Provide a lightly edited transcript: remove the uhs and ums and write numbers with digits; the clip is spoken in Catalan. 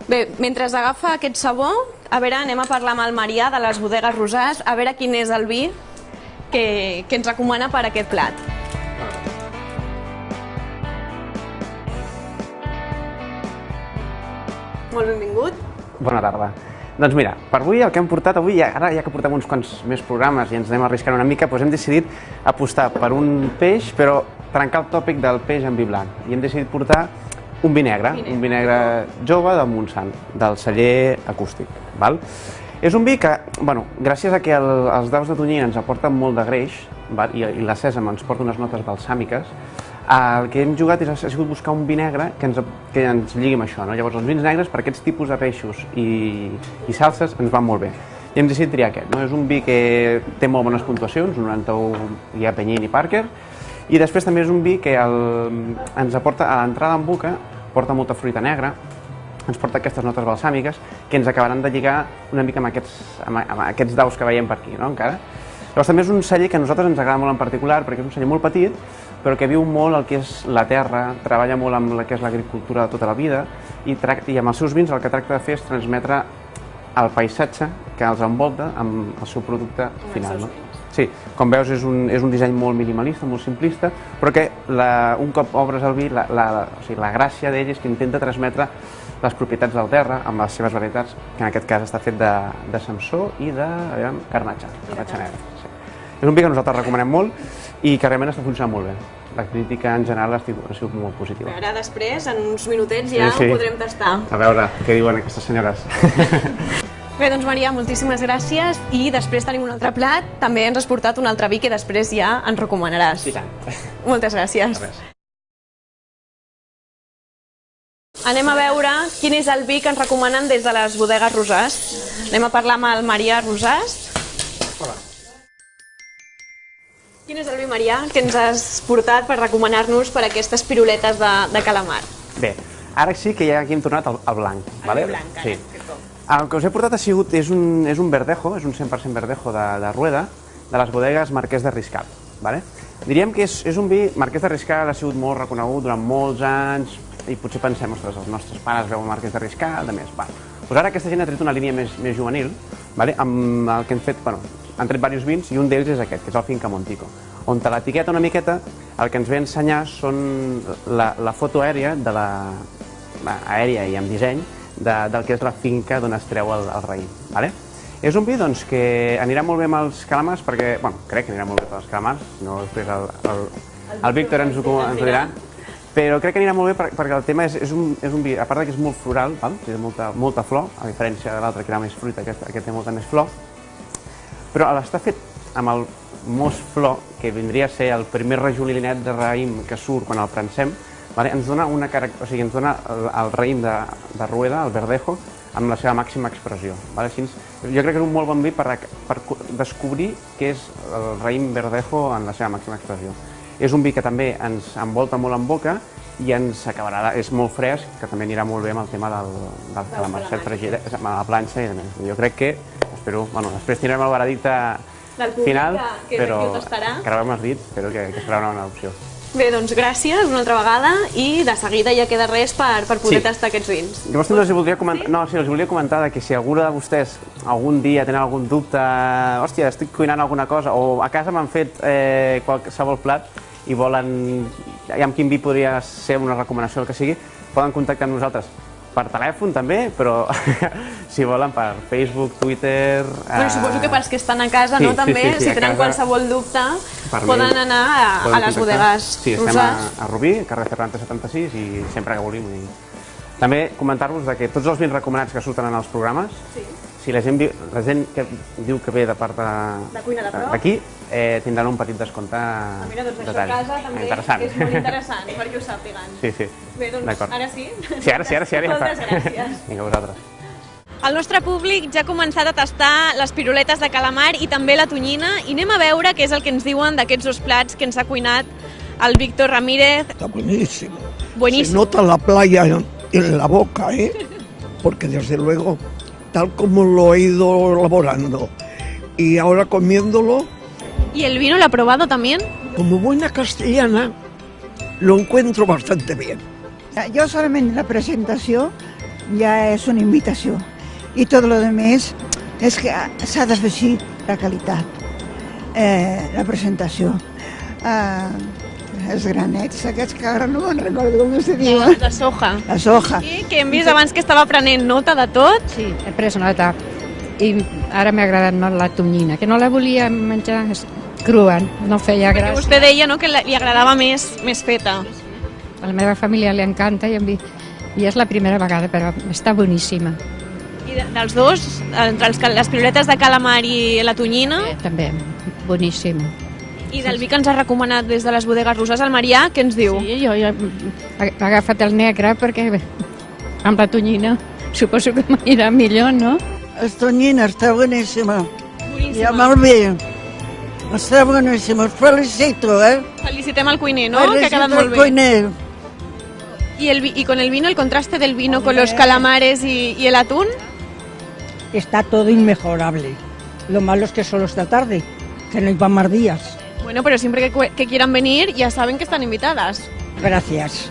Bé, mentre agafa aquest sabó, a veure, anem a parlar amb el Marià de les Bodegues Rosàs, a veure quin és el vi que ens recomana per aquest plat. Molt benvingut. Bona tarda. Doncs mira, per avui el que hem portat avui, ara ja que portem uns quants més programes i ens anem arriscant una mica, doncs hem decidit apostar per un peix, però trencar el tòpic del peix en vi blanc. I hem decidit portar un vi negre jove del Montsant, del celler acústic. És un vi que, gràcies a que els daus de tonyina ens aporten molt de greix i la sèsam ens porta unes notes balsàmiques, el que hem jugat ha sigut buscar un vi negre que ens lligui amb això. Llavors, els vins negres per aquests tipus de peixos i salses ens van molt bé. I hem decidit triar aquest. És un vi que té molt bones puntuacions, un 91 hi ha Penyín i Parker, i després també és un vi que ens aporta, a l'entrada en boca, porta molta fruita negra, ens porta aquestes notes balsàmiques que ens acabaran de lligar una mica amb aquests daus que veiem per aquí, encara. Llavors també és un celler que a nosaltres ens agrada molt en particular perquè és un celler molt petit, però que viu molt el que és la terra, treballa molt amb el que és l'agricultura de tota la vida i amb els seus vins el que tracta de fer és transmetre el paisatge que els envolta amb el seu producte final. Sí, com veus és un disseny molt minimalista, molt simplista, però que un cop obres el vi, la gràcia d'ell és que intenta transmetre les propietats del terra amb les seves varietats, que en aquest cas està fet de samsó i de carnatxa negra. És un vi que nosaltres recomanem molt i que realment està funcionant molt bé. La crítica en general ha sigut molt positiva. Ara després, en uns minutets ja ho podrem tastar. A veure què diuen aquestes senyores. Bé, doncs Marià, moltíssimes gràcies i després tenim un altre plat. També ens has portat un altre vi que després ja ens recomanaràs. I tant. Moltes gràcies. Anem a veure quin és el vi que ens recomanen des de les Bodegues Rosàs. Anem a parlar amb el Marià Rosàs. Hola. Quin és el vi, Marià, que ens has portat per recomanar-nos per aquestes piruletes de calamar? Bé, ara sí que ja aquí hem tornat al blanc. El vi blanc, ara. El que us he portat és un verdejo, és un 100% verdejo de Rueda, de les bodegues Marquès de Riscal. Diríem que és un vi, Marquès de Riscal ha sigut molt reconegut durant molts anys i potser pensem, ostres, els nostres pares veuen Marquès de Riscal, de més. Doncs ara aquesta gent ha tret una línia més juvenil, amb el que han fet, han tret diversos vins i un d'ells és aquest, que és el Finca Montico, on l'etiqueta una miqueta el que ens ve a ensenyar són la foto aèria, aèria i amb disseny, del que és la finca d'on es treu el raïm. És un vi que anirà molt bé amb els calamars, perquè, crec que anirà molt bé amb els calamars, si no després el Víctor ens ho dirà, però crec que anirà molt bé perquè el tema és un vi, a part que és molt floral, té molta flor, a diferència de l'altre que era més fruita, aquest té molta més flor, però a l'estar fet amb el mos flor, que vindria a ser el primer rajolinet de raïm que surt quan el prensem, ens dona el raïm de Rueda, el verdejo, amb la seva màxima expressió. Jo crec que és un molt bon vi per descobrir què és el raïm verdejo en la seva màxima expressió. És un vi que també ens envolta molt en boca i ens acabarà, és molt fresc, que també anirà molt bé amb el tema del calamar, amb la planxa i demés. Jo crec que, després tindrem el veredicte final, però creuem els dits, espero que serà una bona opció. Bé, doncs gràcies una altra vegada i de seguida ja queda res per poder tastar aquests vins. Llavors els volia comentar que si algú de vostès algun dia tenen algun dubte, hòstia, estic cuinant alguna cosa, o a casa m'han fet qualsevol plat i volen, amb quin vi podria ser una recomanació, el que sigui, poden contactar amb nosaltres per telèfon també, però si volen per Facebook, Twitter... Suposo que pels que estan a casa, també, si tenen qualsevol dubte, poden anar a les bodegues Rosàs. Sí, estem a Rubí, carrer Ferrante 76, i sempre que vulguin. També comentar-vos que tots els vins recomanats que surten en els programes, si la gent que diu que ve de part d'aquí, tindran un petit descompte. Mira, doncs això a casa també és molt interessant, perquè ho sàpiguen. Sí. Bé, doncs ara sí? Sí, ara. Moltes gràcies. Vinga, vosaltres. El nostre públic ja ha començat a tastar les piruletes de calamar i també la tonyina i anem a veure què és el que ens diuen d'aquests dos plats que ens ha cuinat el Víctor Ramírez. Está buenísimo. Buenísimo. Se nota la playa en la boca, porque desde luego, tal como lo he ido elaborando y ahora comiéndolo... ¿Y el vino lo ha probado también? Como buena castellana, lo encuentro bastante bien. Jo solament la presentació ja és una invitació. I tot el demés és que s'ha de fer així la qualitat, la presentació. Els granets aquests que ara no me'n recordo com se diuen. De soja. La soja. Sí, que hem vist abans que estava prenent nota de tot. Sí, he pres nota. I ara m'ha agradat molt la tonyina, que no la volia menjar crua, no feia Perquè gràcia. vostè deia, no?, que li agradava més feta. A la meva família li encanta i és la primera vegada, però està boníssima. I dels dos, entre les piruletes de calamar i la tonyina, També, boníssima. i del vi que ens ha recomanat des de les bodegues Rosàs, el Marià, què ens diu? Sí, jo he agafat el negre perquè amb la tonyina suposo que m'anirà millor, no? La tonyina està boníssima. I Boníssima. amb el vi. Està boníssima. Us felicito, Felicitem al cuiner, no?, que ha quedat molt bé. Cuiner. Y con el vino, el contraste del vino con los calamares y el atún. Está todo inmejorable. Lo malo es que solo esta tarde, que no hay para más días. Bueno, pero siempre que quieran venir ya saben que están invitadas. Gracias.